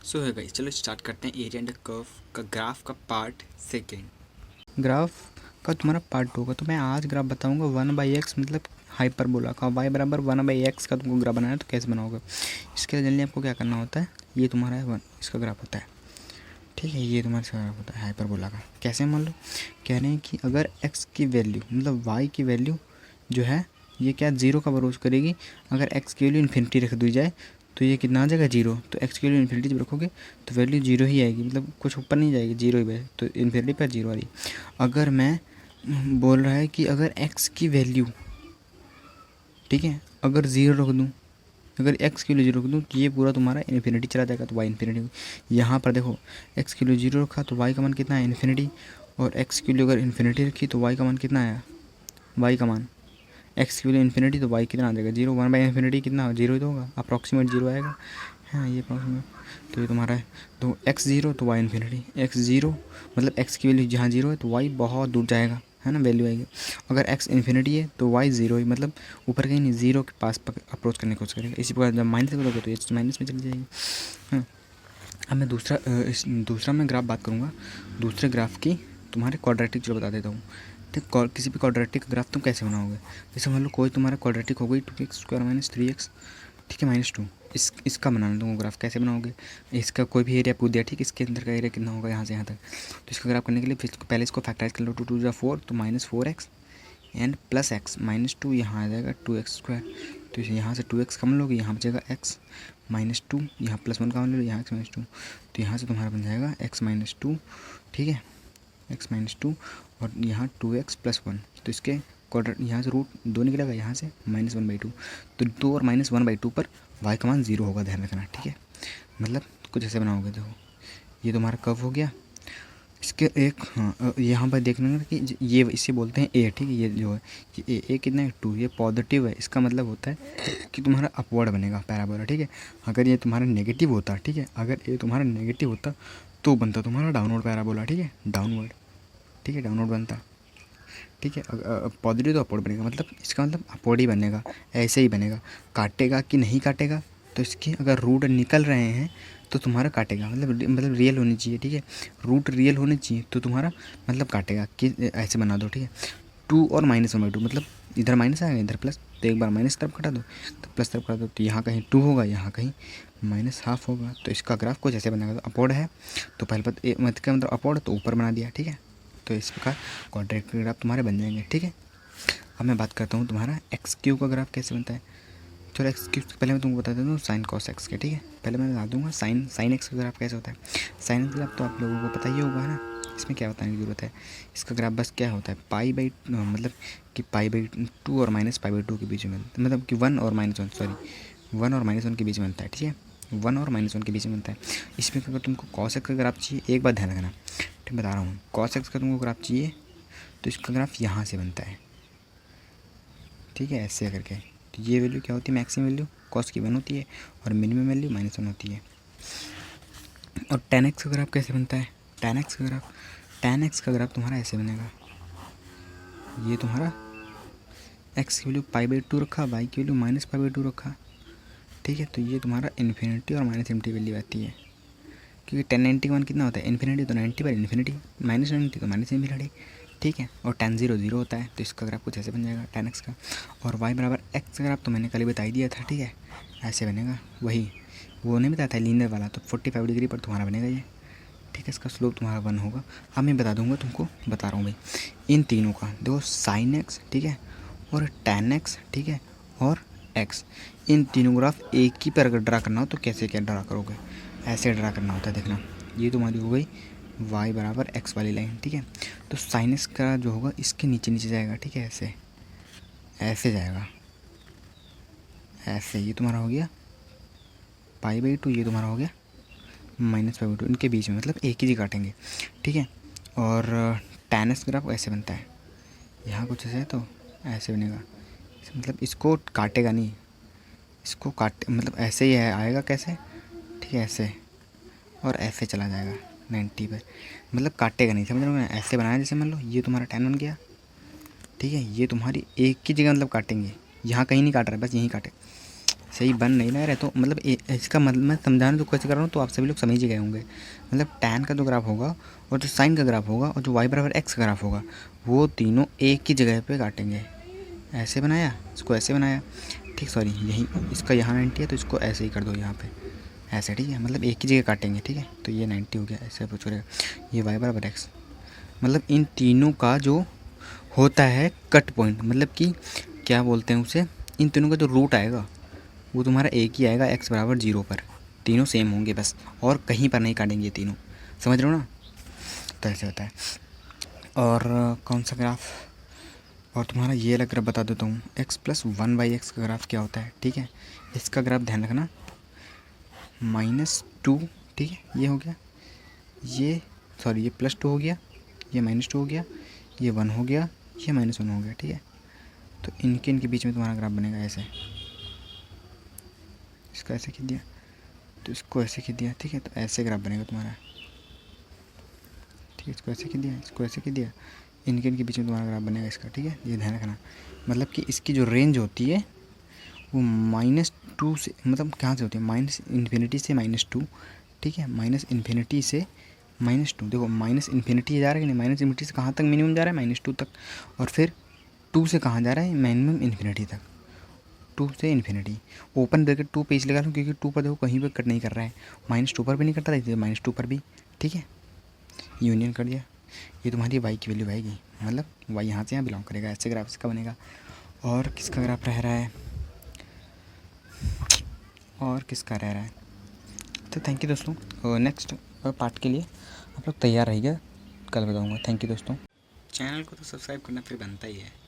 सो है गाइस, चलो स्टार्ट करते हैं एरिया एंड कर्व का ग्राफ का पार्ट सेकेंड। ग्राफ का तुम्हारा पार्ट 2 का तो मैं आज ग्राफ बताऊंगा 1/x मतलब हाइपरबोला का y बराबर 1/x का तुमको ग्राफ बनाना है तो कैसे बनाओगे। इसके लिए जल्दी आपको क्या करना होता है, ये तुम्हारा है 1 इसका ग्राफ होता है, ठीक है। ये तुम्हारा इसका ग्राफ होता है हाइपरबोला का। कैसे मान लो, कह रहे हैं कि अगर x की वैल्यू मतलब y की वैल्यू जो है ये क्या 0 का बरोज करेगी। अगर x की वैल्यू इन्फिनिटी रख दी जाए तो ये कितना आ जाएगा 0। तो x की वैल्यू इन्फिनिटी जब रखोगे तो वैल्यू 0 ही आएगी, मतलब कुछ ऊपर नहीं जाएगी, 0 ही है, तो इन्फिनिटी पर 0 आ रही। अगर मैं बोल रहा है कि अगर x की वैल्यू, ठीक है, अगर 0 रख दूँ, अगर x की वैल्यू 0 रख दूँ तो ये पूरा तुम्हारा इन्फिनिटी चला जाएगा, तो y इन्फिनिटी। यहाँ पर देखो x की वैल्यू 0 रखा तो y का मान कितना है इन्फिनिटी, और x की वैल्यू अगर इन्फिनिटी रखी तो y का मान कितना आया, y का मान x की वैल्यू इन्फिनिटी तो y कितना आ जाएगा 0। 1/इन्फिनिटी कितना 0 ही तो होगा, अप्रॉक्सीमेट 0 आएगा, हाँ ये अप्रॉक्सीमेट। तो ये तुम्हारा है तो x 0 तो y इन्फिनिटी, x 0 मतलब x की वैल्यू जहाँ 0 है तो y बहुत दूर जाएगा, है ना, वैल्यू आएगी। अगर x इन्फिनिटी है तो y 0 ही, मतलब ऊपर कहीं नहीं, 0 के पास अप्रोच करने की कोशिश करेगा। इसी प्रकार जब माइनस करोगे तो ये माइनस में चली जाएगी। हाँ, अब मैं दूसरा मैं ग्राफ बात करूँगा, दूसरे ग्राफ की तुम्हारे क्वाड्रेटिक जो बता देता हूँ। तो किसी भी क्वाड्रेटिक ग्राफ तुम कैसे बनाओगे, जैसे मान लो कोई तुम्हारा क्वाड्रेटिक हो गई 2x² - 3x, ठीक है, -2। इसका बनाना तुमको ग्राफ कैसे बनाओगे। इसका कोई भी एरिया पूछ दिया, ठीक है, इसके अंदर का एरिया कितना होगा यहाँ से यहाँ तक। तो इसका ग्राफ करने के लिए फिर पहले इसको फैक्टराइज कर लो, 2 2 4 तो -4x एंड प्लस x -2 यहाँ आ जाएगा 2x²। तो यहाँ से 2x कम लोगे, यहाँ बचेगा x -2, यहाँ +1 कम लो, यहाँ x -2, तो यहाँ से तुम्हारा बन जाएगा x -2, ठीक है, x -2 और यहाँ 2x + 1। तो इसके क्वाड्रेट यहाँ से रूट 2 निकलेगा, यहाँ से -1/2, तो 2 और -1/2 पर y का मान 0 होगा, ध्यान रखना, ठीक है। मतलब कुछ ऐसे बनाओगे, देखो ये तुम्हारा कर्व हो गया। इसके एक हाँ यहाँ पर देखना कि ये इसे बोलते हैं ए, ठीक है, ये जो है ये ए कितना है 2, ये पॉजिटिव है, इसका मतलब होता है कि तुम्हारा अपवर्ड बनेगा पैराबोला, ठीक है। अगर ये तुम्हारा नेगेटिव होता, ठीक है, अगर ये तुम्हारा नेगेटिव होता तो बनता तुम्हारा डाउनवर्ड पैराबोला, ठीक है, डाउनवर्ड, ठीक है, डाउनवर्ड बनता, ठीक है। पॉजिटिव तो अपवर्ड बनेगा, मतलब इसका मतलब अपवर्ड ही बनेगा, ऐसे ही बनेगा। काटेगा कि नहीं काटेगा, तो इसके अगर रूट निकल रहे हैं तो तुम्हारा काटेगा, मतलब रियल होनी चाहिए, ठीक है, रूट रियल होने चाहिए तो तुम्हारा मतलब काटेगा, कि ऐसे बना दो, ठीक है। 2 और -1/2 मतलब इधर माइनस आएगा इधर प्लस, तो एक बार माइनस तरफ कटा दो तो प्लस तरफ कटा दो, तो यहाँ कहीं 2 होगा, यहाँ कहीं -½ होगा। तो इसका ग्राफ कुछ ऐसे बनेगा। तो अपवर्ड है तो पहले मतलब अपवर्ड तो ऊपर बना दिया, ठीक है। तो इस प्रकार क्वाड्रेटिक ग्राफ तुम्हारे बन जाएंगे, ठीक है। अब मैं बात करता हूँ तुम्हारा x³ का ग्राफ कैसे बनता है। चलो x³ पहले मैं तुमको बता देता हूँ sin cos x के, ठीक है। पहले मैं बता दूँगा sin x का ग्राफ कैसे होता है। sin x ग्राफ तो आप लोगों को पता ही होगा, है ना, इसमें क्या बताने की ज़रूरत है। इसका ग्राफ बस क्या होता है, मतलब कि π/2 और -π/2 के बीच में, मतलब कि 1 और -1 के बीच में बनता है, ठीक है, 1 और -1 के बीच में बनता है। इसमें अगर तुमको cos x का ग्राफ चाहिए, एक बात ध्यान रखना, ठीक बता रहा हूँ, cos x का तुमको ग्राफ चाहिए तो इसका ग्राफ यहाँ से बनता है, ठीक है, ऐसे करके। तो ये वैल्यू क्या होती है, मैक्सिमम वैल्यू cos की 1 होती है और मिनिमम वैल्यू -1 होती है। और tan x का ग्राफ कैसे बनता है, tan x का ग्राफ तुम्हारा ऐसे बनेगा, ये तुम्हारा x की वैल्यू π/2 रखा, y की वैल्यू -π/2 रखा, ठीक है। तो ये तुम्हारा इन्फिनिटी और -∞ वैल्यू आती है, क्योंकि tan 90 का मान कितना होता है इन्फिनिटी, तो 90 पर इन्फिनिटी, -90 तो -∞, ठीक है। और tan 0 0 होता है, तो इसका ग्राफ कुछ ऐसे बन जाएगा tan x का। और y बराबर x का ग्राफ तो मैंने कल ही बता ही दिया था, ठीक है, ऐसे बनेगा, वही वो नहीं बताया था लीनियर वाला, तो 45 डिग्री पर तुम्हारा बनेगा ये, ठीक है। इसका स्लोप तुम्हारा 1 होगा। अब मैं बता दूंगा तुमको, बता रहा हूँ भाई, इन तीनों का देखो sin x, ठीक है, और tan x, ठीक है, और x, इन तीनों ग्राफ एक ही पर अगर ड्रा करना हो तो कैसे क्या ड्रा करोगे, ऐसे ड्रा करना होता है, देखना। ये तुम्हारी हो गई y बराबर x वाली लाइन, ठीक है। तो sin x का जो होगा इसके नीचे नीचे जाएगा, ठीक है, ऐसे जाएगा, ऐसे। ये तुम्हारा हो गया π/2, ये तुम्हारा हो गया -π/2, इनके बीच में मतलब एक ही जी काटेंगे, ठीक है। और tan x ग्राफ ऐसे बनता है, यहाँ कुछ ऐसे है तो ऐसे बनेगा, मतलब इसको काटेगा नहीं, इसको मतलब ऐसे ही है, आएगा कैसे, ठीक है, ऐसे, और ऐसे चला जाएगा 90 पर, मतलब काटेगा नहीं, समझ रहे हो ना, ऐसे बनाया। जैसे मान लो ये तुम्हारा tan बन गया, ठीक है, ये तुम्हारी एक ही जगह मतलब काटेंगे, यहाँ कहीं नहीं काट रहा है, बस यहीं काटे, सही बन नहीं रहा है तो मतलब इसका मतलब मैं समझाने तो कैसे कर रहा हूँ तो आप सभी लोग समझ ही गए होंगे। मतलब tan का जो ग्राफ होगा और जो sin का ग्राफ होगा और जो y बराबर x का ग्राफ होगा वो तीनों एक ही जगह पे काटेंगे। ऐसे बनाया, इसको ऐसे बनाया, ठीक, सॉरी यही इसका यहाँ 90 है तो इसको ऐसे ही कर दो यहाँ पे ऐसे, ठीक है, मतलब एक ही जगह काटेंगे, ठीक है। तो ये 90 हो गया, ऐसे पूछ रहे ये y बराबर x, मतलब इन तीनों का जो होता है कट पॉइंट, मतलब कि क्या बोलते हैं उसे, इन तीनों का जो रूट आएगा वो तुम्हारा एक ही आएगा x बराबर 0 पर। तीनों सेम होंगे बस, और कहीं पर नहीं काटेंगे ये तीनों, समझ रहे हो ना। तो ऐसे होता है। और कौन सा ग्राफ, और तुम्हारा ये अलग ग्राफ बता देता हूँ, x प्लस 1/x का ग्राफ क्या होता है, ठीक है। इसका ग्राफ ध्यान रखना -2, ठीक है, ये हो गया, ये सॉरी ये +2 हो गया, ये -2 हो गया, ये 1 हो गया, ये -1 हो गया, ठीक है। तो इनके बीच में तुम्हारा ग्राफ बनेगा ऐसे, इसको ऐसे खींच दिया तो इसको ऐसे खींच दिया, ठीक है। तो ऐसे ग्राफ बनेगा तुम्हारा, ठीक है। इसको ऐसे खींच दिया, इसको ऐसे खींच दिया, इनके बीच में तुम्हारा ग्राफ बनेगा इसका, ठीक है। ये ध्यान रखना, मतलब कि इसकी जो रेंज होती है वो -2 से, मतलब कहाँ से होती है, -∞ से -2, ठीक है, -∞ से -2। देखो -∞ जा रहा है कि नहीं, -∞ से कहाँ तक मिनिमम जा रहा है, -2 तक, और फिर 2 से कहाँ जा रहा है, मिनिमम इन्फिनिटी तक, 2 से इन्फिनिटी। ओपन ब्रैकेट 2 पे इसलिए लगा लूँ क्योंकि 2 पर देखो कहीं पर कट नहीं कर रहा है, -2 पर भी नहीं करता था, इसलिए -2 पर भी, ठीक है, यूनियन कर दिया। ये तुम्हारी वाई की वैल्यू आएगी, मतलब वाई यहाँ से यहाँ बिलोंग करेगा, ऐसे ग्राफ इसका बनेगा। और किसका ग्राफ रह रहा है, और किसका रह रहा है। तो थैंक यू दोस्तों, नेक्स्ट पार्ट के लिए आप लोग तैयार रहिएगा, कल बताऊँगा। थैंक यू दोस्तों। चैनल को तो सब्सक्राइब करना फिर बनता ही है।